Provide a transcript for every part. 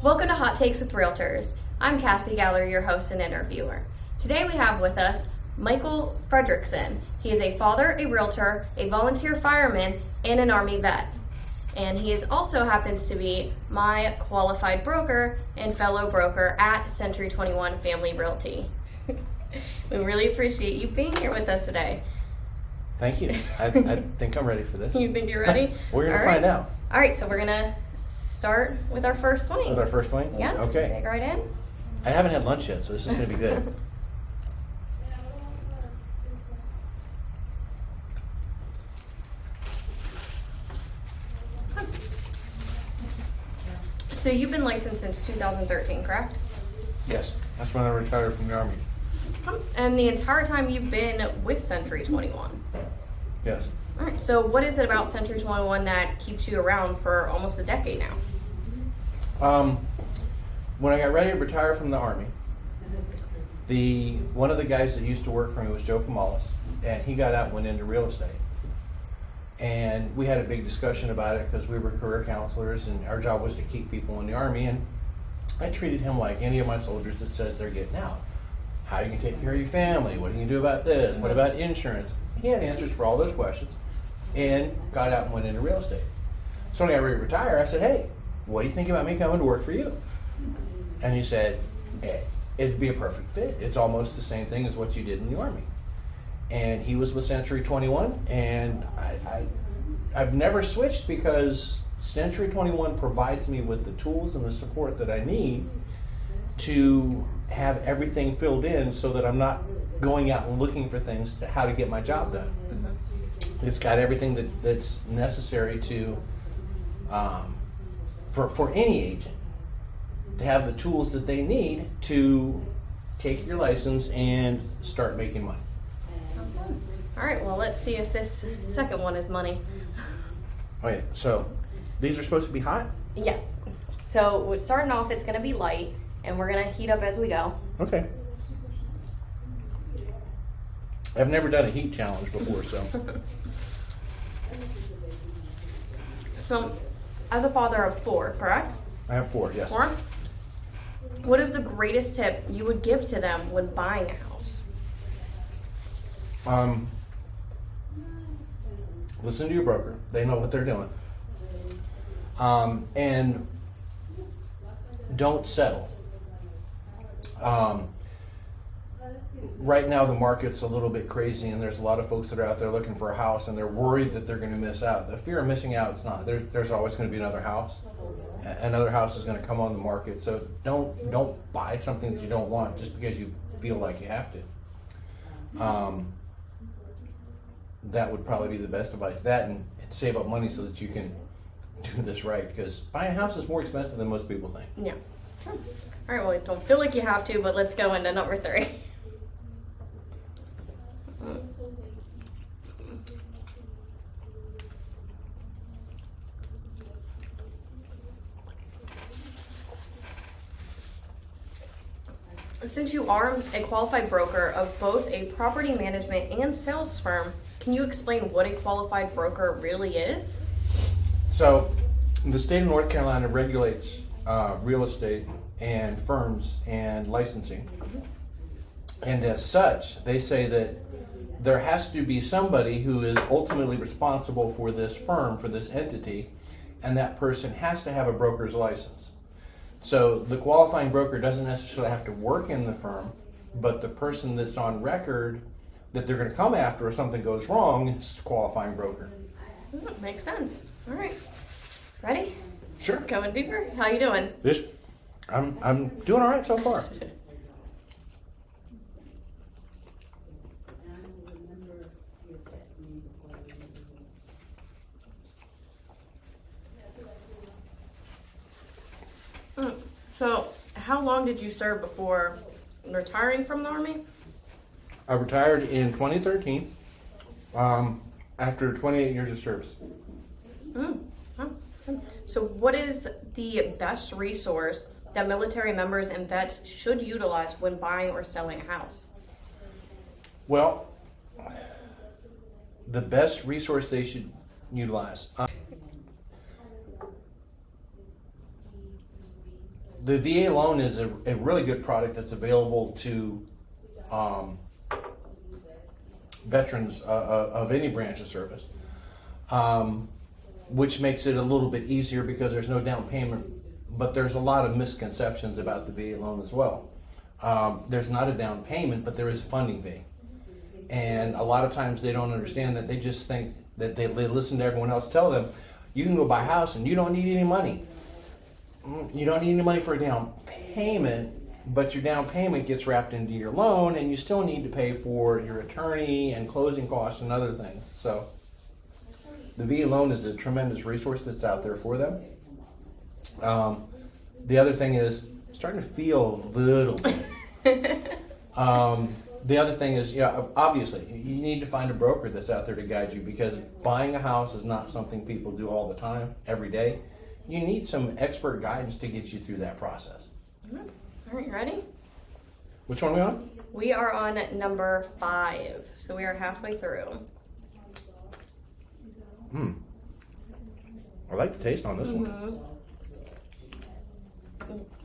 Welcome to Hot Takes with Realtors. I'm Cassie Galler, your host and interviewer. Today we have with us Michael Frederickson. He is a father, a realtor, a volunteer fireman, and an Army vet. And he also happens to be my qualified broker and fellow broker at Century 21 Family Realty. We really appreciate you being here with us today. Thank you. I think I'm ready for this. You think you're ready? We're going to find out. All right, so we're going to start with our first swing. With our first swing? Yeah, Okay. Take right in. I haven't had lunch yet, so this is going to be good. So you've been licensed since 2013, correct? Yes. That's when I retired from the Army. And the entire time you've been with Century 21? Yes. All right, so what is it about Century 21 that keeps you around for almost a decade now? When I got ready to retire from the Army, one of the guys that used to work for me was Joe Kamalis, and he got out and went into real estate. And we had a big discussion about it because we were career counselors and our job was to keep people in the Army. And I treated him like any of my soldiers that says they're getting out. How are you going to take care of your family? What are you going to do about this? What about insurance? He had answers for all those questions and got out and went into real estate. So when I got ready to retire, I said, hey, what do you think about me coming to work for you? And he said, hey, it'd be a perfect fit. It's almost the same thing as what you did in the Army. And he was with Century 21, and I've never switched because Century 21 provides me with the tools and the support that I need to have everything filled in so that I'm not going out and looking for things to how to get my job done. Mm-hmm. It's got everything that's necessary to for any agent to have the tools that they need to take your license and start making money. All right, well, let's see if this second one is money. Okay, so these are supposed to be hot? Yes. So we're starting off, it's going to be light, and we're going to heat up as we go. Okay. I've never done a heat challenge before, so. So, as a father of four, correct? I have 4, yes. 4? What is the greatest tip you would give to them when buying a house? Listen to your broker. They know what they're doing. And don't settle. Right now the market's a little bit crazy and there's a lot of folks that are out there looking for a house and they're worried that they're going to miss out. The fear of missing out is not. There's always going to be another house. Another house is going to come on the market. So don't buy something that you don't want just because you feel like you have to. That would probably be the best advice. That and save up money so that you can do this right. Because buying a house is more expensive than most people think. Yeah. Sure. All right, well, I don't feel like you have to, but let's go into number 3. Since you are a qualified broker of both a property management and sales firm, can you explain what a qualified broker really is? So, the state of North Carolina regulates real estate and firms and licensing. And as such, they say that there has to be somebody who is ultimately responsible for this firm, for this entity, and that person has to have a broker's license. So the qualifying broker doesn't necessarily have to work in the firm, but the person that's on record that they're going to come after if something goes wrong is the qualifying broker. Makes sense. All right. Ready? Sure. Going deeper? How you doing? I'm doing all right so far. So, how long did you serve before retiring from the Army? I retired in 2013 after 28 years of service. So what is the best resource that military members and vets should utilize when buying or selling a house? Well, the best resource they should utilize. the VA loan is a really good product that's available to veterans of any branch of service, which makes it a little bit easier because there's no down payment, but there's a lot of misconceptions about the VA loan as well. There's not a down payment, but there is a funding fee. And a lot of times they don't understand that. They just think that they listen to everyone else tell them, you can go buy a house and you don't need any money. You don't need any money for a down payment, but your down payment gets wrapped into your loan and you still need to pay for your attorney and closing costs and other things. So the VA loan is a tremendous resource that's out there for them. The other thing is starting to feel a little bit. The other thing is, obviously, you need to find a broker that's out there to guide you, because buying a house is not something people do all the time, every day. You need some expert guidance to get you through that process. All right, you ready? Which one are we on? We are on number 5, so we are halfway through. I like the taste on this one.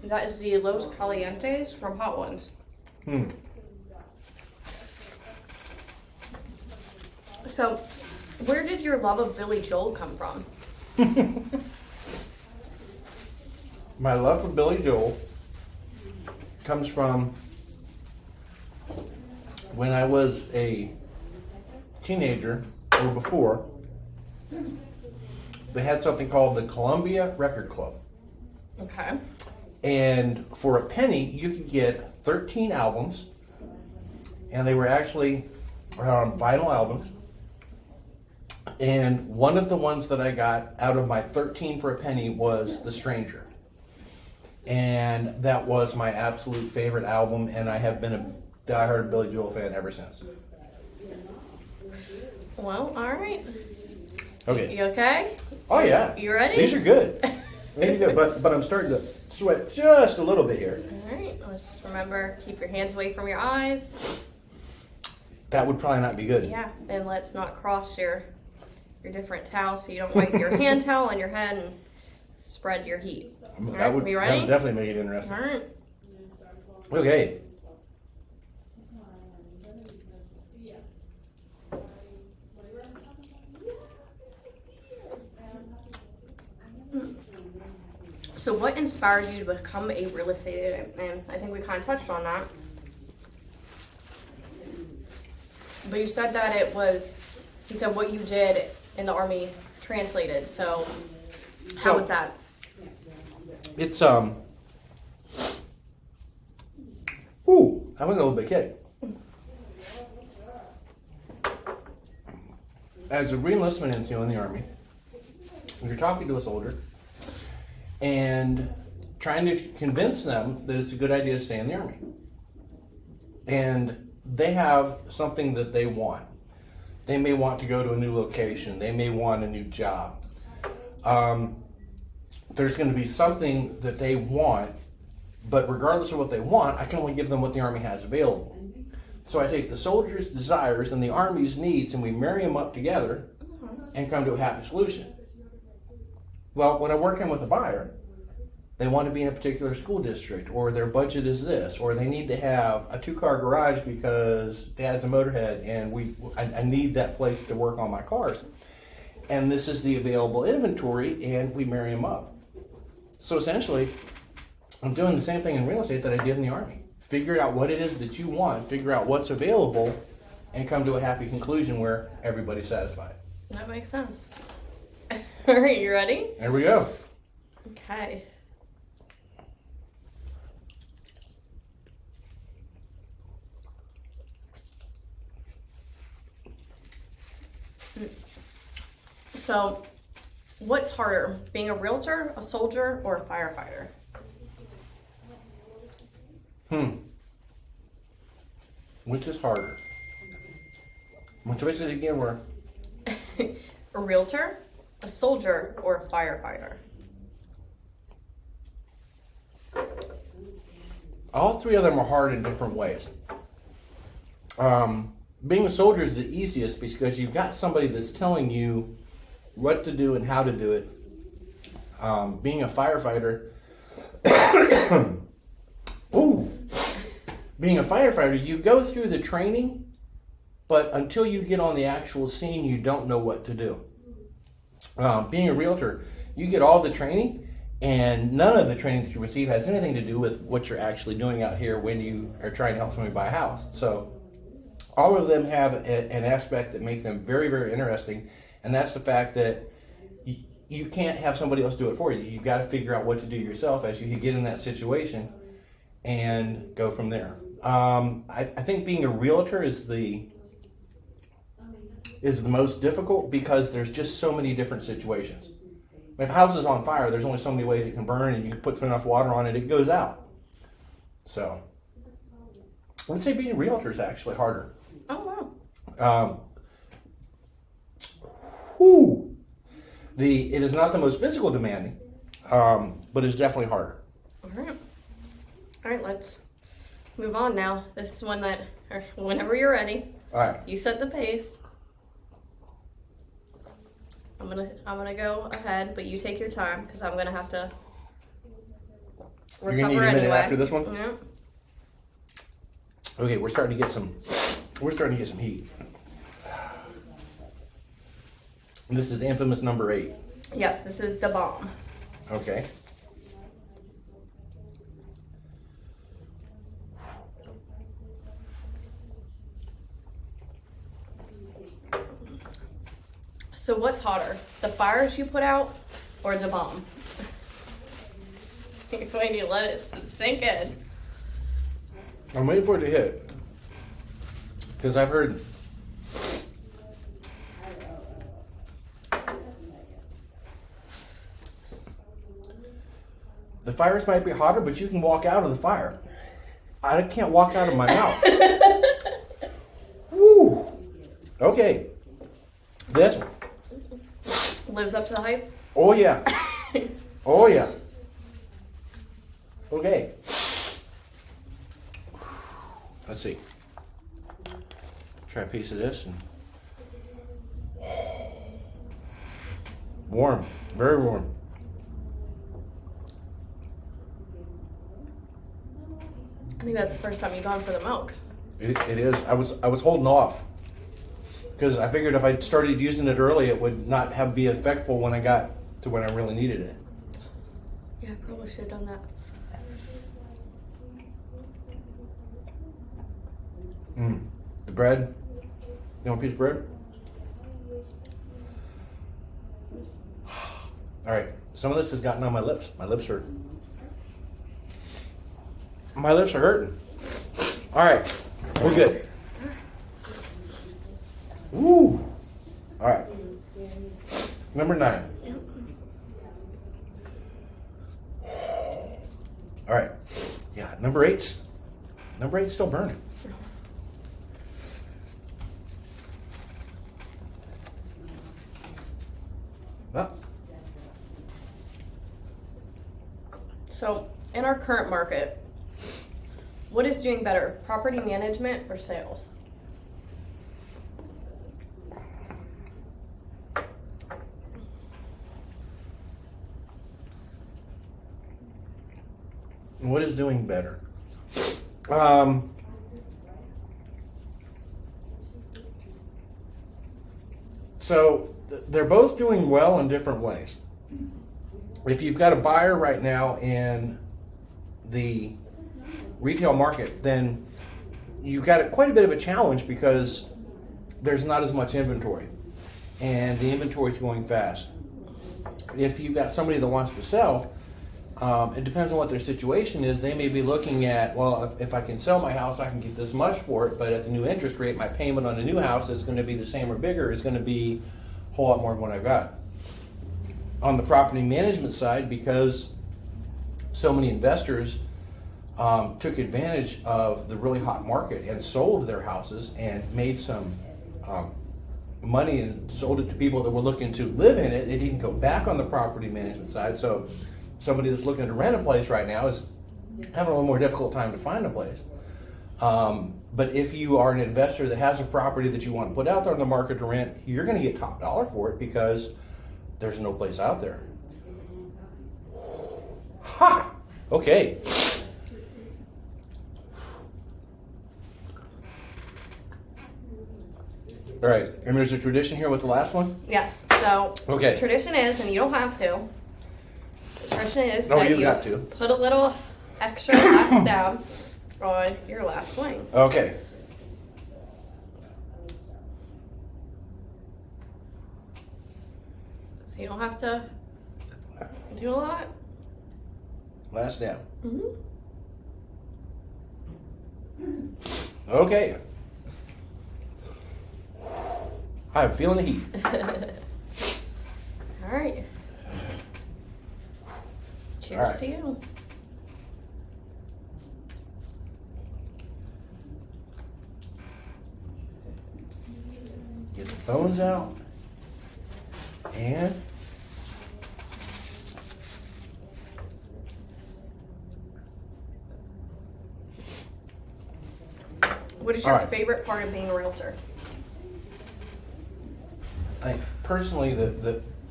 That is the Los Calientes from Hot Ones. So, where did your love of Billy Joel come from? My love for Billy Joel comes from when I was a teenager, or before. They had something called the Columbia Record Club. Okay. And for a penny, you could get 13 albums, and they were actually vinyl albums. And one of the ones that I got out of my 13 for a penny was The Stranger. And that was my absolute favorite album, and I have been a diehard Billy Joel fan ever since. Well, all right. Okay. You okay? Oh, yeah. You ready? These are good. These are good, but I'm starting to sweat just a little bit here. All right. Let's just remember, keep your hands away from your eyes. That would probably not be good. Yeah, and let's not cross your different towels so you don't wipe your hand towel on your head and spread your heat. That would be ready? That would definitely make it interesting. All right. Okay. So what inspired you to become a real estate agent? And I think we kind of touched on that. But you said that he said what you did in the Army translated. So how was that? It's, I went a little bit kick. As a re-enlistment NCO in the Army, you're talking to a soldier and trying to convince them that it's a good idea to stay in the Army. And they have something that they want. They may want to go to a new location. They may want a new job. There's going to be something that they want, but regardless of what they want, I can only give them what the Army has available. So I take the soldier's desires and the Army's needs, and we marry them up together and come to a happy solution. Well, when I work in with a buyer, they want to be in a particular school district, or their budget is this, or they need to have a 2-car garage because dad's a motorhead and I need that place to work on my cars. And this is the available inventory, and we marry them up. So essentially, I'm doing the same thing in real estate that I did in the Army. Figure out what it is that you want, figure out what's available, and come to a happy conclusion where everybody's satisfied. That makes sense. All right, you ready? There we go. Okay. So, what's harder, being a realtor, a soldier, or a firefighter? Which is harder? My choices again were A realtor, a soldier, or a firefighter? all 3 of them are hard in different ways. Being a soldier is the easiest because you've got somebody that's telling you what to do and how to do it. Being a firefighter, Ooh, being a firefighter, you go through the training, but until you get on the actual scene, you don't know what to do. Being a realtor, you get all the training, and none of the training that you receive has anything to do with what you're actually doing out here when you are trying to help somebody buy a house. So all of them have an aspect that makes them very, very interesting, and that's the fact that you can't have somebody else do it for you. You've got to figure out what to do yourself as you get in that situation and go from there. I think being a realtor is the most difficult because there's just so many different situations. If a house is on fire, there's only so many ways it can burn, and you put enough water on it, it goes out. So I would say being a realtor is actually harder. Oh, wow. It is not the most physical demanding, but it's definitely harder. All right, let's move on now. This is one that, or whenever you're ready. All right. You set the pace. I'm gonna go ahead, but you take your time because I'm gonna have to recover. You're gonna need a minute anyway. after this one? Yeah. Okay, we're starting to get some heat. And this is the infamous number 8. Yes, this is the bomb. Okay. So what's hotter, the fires you put out or the bomb? You're going to let it sink in. I'm waiting for it to hit. Because I've heard the fires might be hotter, but you can walk out of the fire. I can't walk out of my mouth. Woo! Okay. This one. Lives up to the hype? Oh yeah. Oh yeah. Okay. Let's see. Try a piece of this and warm, very warm. I think that's the first time you've gone for the milk. It is. I was holding off because I figured if I started using it early, it would not be effective when I got to when I really needed it. Yeah, I probably should have done that. The bread. You want a piece of bread? All right. Some of this has gotten on my lips. My lips hurt. My lips are hurting. All right. We're good. Woo. All right. Number 9. All right. Yeah, number 8's still burning. Well, So, in our current market, what is doing better, property management or sales? what is doing better? So they're both doing well in different ways. If you've got a buyer right now in the retail market, then you've got quite a bit of a challenge because there's not as much inventory and the inventory is going fast. If you've got somebody that wants to sell, it depends on what their situation is. They may be looking at, well, if I can sell my house, I can get this much for it, but at the new interest rate, my payment on a new house is going to be the same or bigger, is going to be a whole lot more than what I've got. On the property management side, because so many investors took advantage of the really hot market and sold their houses and made some money and sold it to people that were looking to live in it, they didn't go back on the property management side. So somebody that's looking to rent a place right now is having a little more difficult time to find a place. But if you are an investor that has a property that you want to put out there on the market to rent, you're going to get top dollar for it because there's no place out there. Ha! Okay. All right, and there's a tradition here with the last one? Yes. So Okay. tradition is, and you don't have to. The tradition is No, that you you got to. put a little extra laps down on your last swing. Okay. So you don't have to do a lot. Last down. Mm-hmm. Okay. I'm feeling the heat. All right. Cheers All right. to you. Get the phones out. And What is your All right. favorite part of being a realtor? I think personally,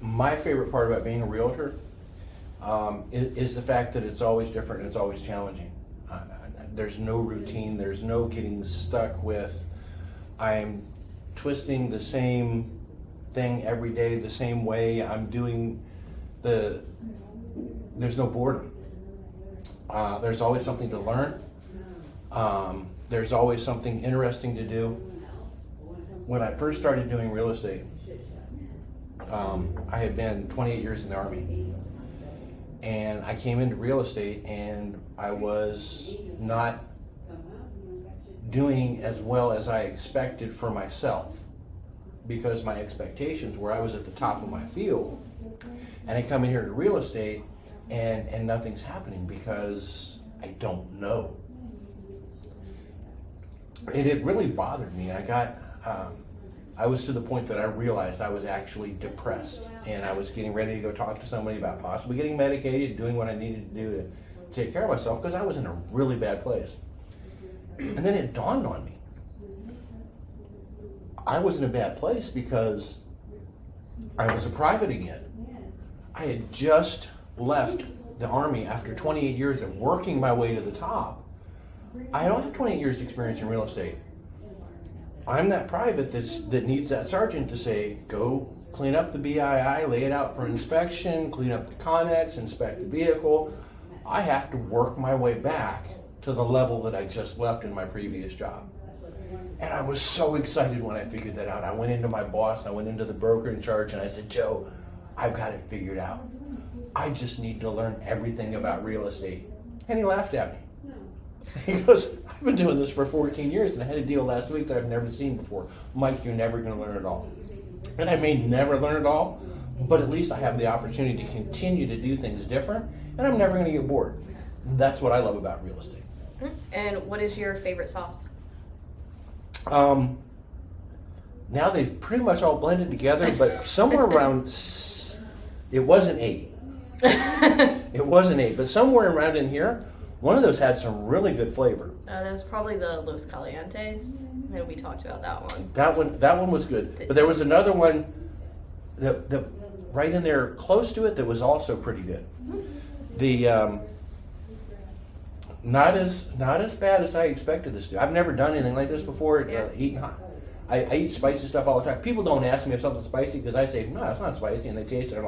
my favorite part about being a realtor is the fact that it's always different and it's always challenging. There's no routine. There's no getting stuck with I'm twisting the same thing every day the same way. I'm doing there's no boredom. There's always something to learn. There's always something interesting to do. When I first started doing real estate, I had been 28 years in the Army. And I came into real estate and I was not doing as well as I expected for myself, because my expectations were I was at the top of my field, and I come in here to real estate and nothing's happening because I don't know. It had really bothered me. I was to the point that I realized I was actually depressed, and I was getting ready to go talk to somebody about possibly getting medicated, doing what I needed to do to take care of myself, because I was in a really bad place. And then it dawned on me. I was in a bad place because I was a private again. I had just left the Army after 28 years of working my way to the top. I don't have 28 years experience in real estate. I'm that private that needs that sergeant to say, go clean up the BII, lay it out for inspection, clean up the Connex, inspect the vehicle. I have to work my way back to the level that I just left in my previous job. And I was so excited when I figured that out. I went into my boss, I went into the broker in charge, and I said, Joe, I've got it figured out. I just need to learn everything about real estate. And he laughed at me. He goes, I've been doing this for 14 years and I had a deal last week that I've never seen before. Mike, you're never going to learn it all. And I may never learn it all, but at least I have the opportunity to continue to do things different, and I'm never going to get bored. That's what I love about real estate. And what is your favorite sauce? Now they've pretty much all blended together, but somewhere around, it wasn't 8. It wasn't 8, but somewhere around in here, one of those had some really good flavor. That was probably the Los Calientes. I know we talked about that one. That one was good. But there was another one that right in there close to it that was also pretty good. The not as bad as I expected this to. I've never done anything like this before. Eating hot. I eat spicy stuff all the time. People don't ask me if something's spicy because I say, no, it's not spicy, and they taste it and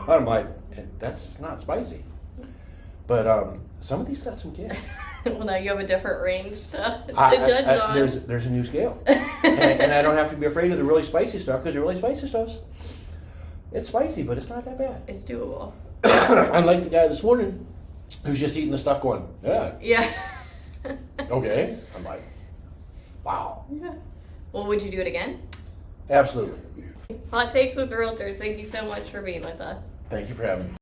I'm like, that's not spicy. But some of these got some kick. Well, now you have a different range to judge on. There's a new scale. and I don't have to be afraid of the really spicy stuff, because the really spicy stuff's, it's spicy, but it's not that bad. It's doable. Unlike the guy this morning who's just eating the stuff going, yeah. Yeah. Okay. I'm like, wow. Yeah. Well, would you do it again? Absolutely. Hot Takes with Realtors. Thank you so much for being with us. Thank you for having me.